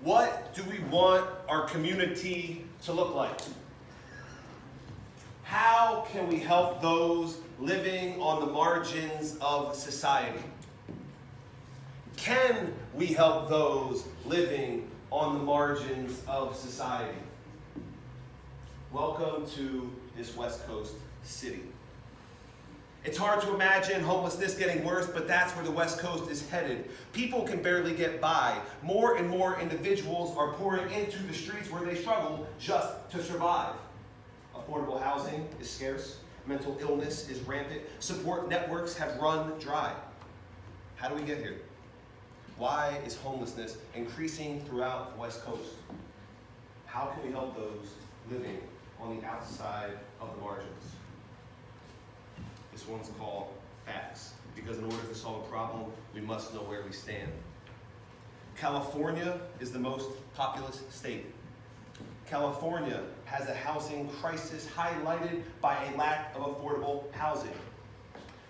What do we want our community to look like? How can we help those living on the margins of society? Can we help those living on the margins of society? Welcome to this West Coast city. It's hard to imagine homelessness getting worse, but that's where the West Coast is headed. People can barely get by. More and more individuals are pouring into the streets where they struggle just to survive. Affordable housing is scarce. Mental illness is rampant. Support networks have run dry. How do we get here? Why is homelessness increasing throughout the West Coast? How can we help those living on the outside of the margins? This one's called facts, because in order to solve a problem, we must know where we stand. California is the most populous state. California has a housing crisis highlighted by a lack of affordable housing.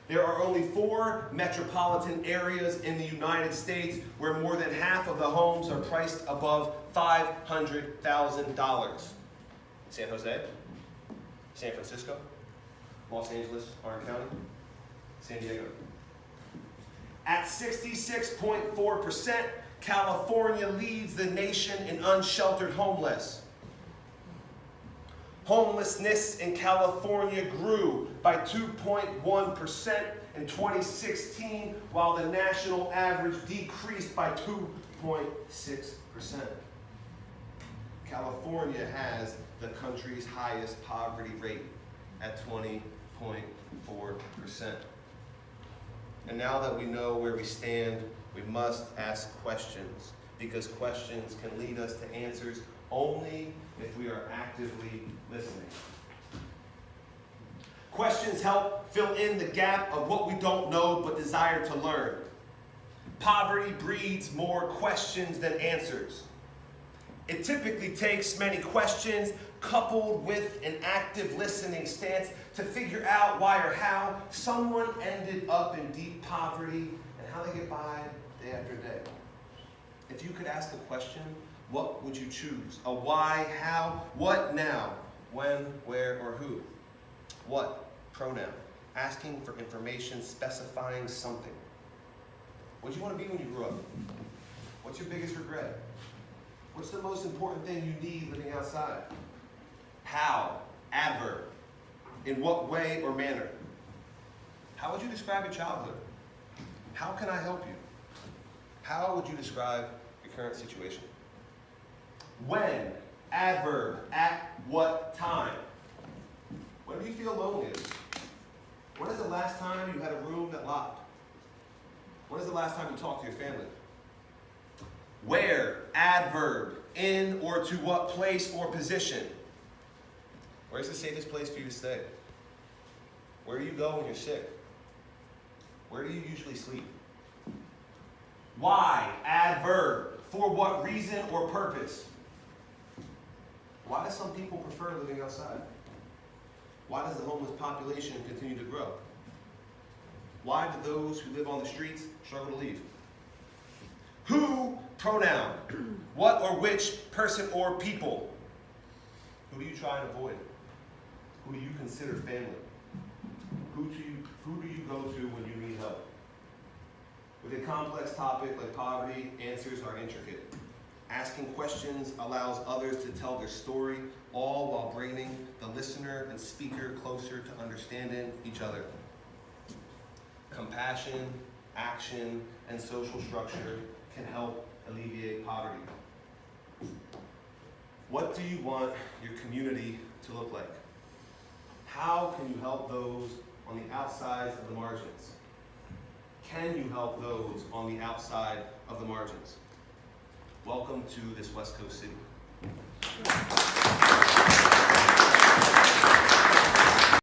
There are only 4 metropolitan areas in the United States where more than half of the homes are priced above $500,000. San Jose, San Francisco, Los Angeles, Orange County, San Diego. At 66.4%, California leads the nation in unsheltered homeless. Homelessness in California grew by 2.1% in 2016, while the national average decreased by 2.6%. California has the country's highest poverty rate at 20.4%. And now that we know where we stand, we must ask questions, because questions can lead us to answers only if we are actively listening. Questions help fill in the gap of what we don't know but desire to learn. Poverty breeds more questions than answers. It typically takes many questions coupled with an active listening stance to figure out why or how someone ended up in deep poverty and how they get by day after day. If you could ask a question, what would you choose? A why, how, what now, when, where, or who? What? Pronoun. Asking for information, specifying something. What do you want to be when you grow up? What's your biggest regret? What's the most important thing you need living outside? How? Adverb. In what way or manner? How would you describe your childhood? How can I help you? How would you describe your current situation? When? Adverb. At what time? When do you feel loneliest? When is the last time you had a room that locked? When is the last time you talked to your family? Where? Adverb. In or to what place or position? Where's the safest place for you to stay? Where do you go when you're sick? Where do you usually sleep? Why? Adverb. For what reason or purpose? Why do some people prefer living outside? Why does the homeless population continue to grow? Why do those who live on the streets struggle to leave? Who? Pronoun. What or which person or people? Who do you try and avoid? Who do you consider family? Who do you go to when you need help? With a complex topic like poverty, answers are intricate. Asking questions allows others to tell their story, all while bringing the listener and speaker closer to understanding each other. Compassion, action, and social structure can help alleviate poverty. What do you want your community to look like? How can you help those on the outsides of the margins? Can you help those on the outside of the margins? Welcome to this West Coast city.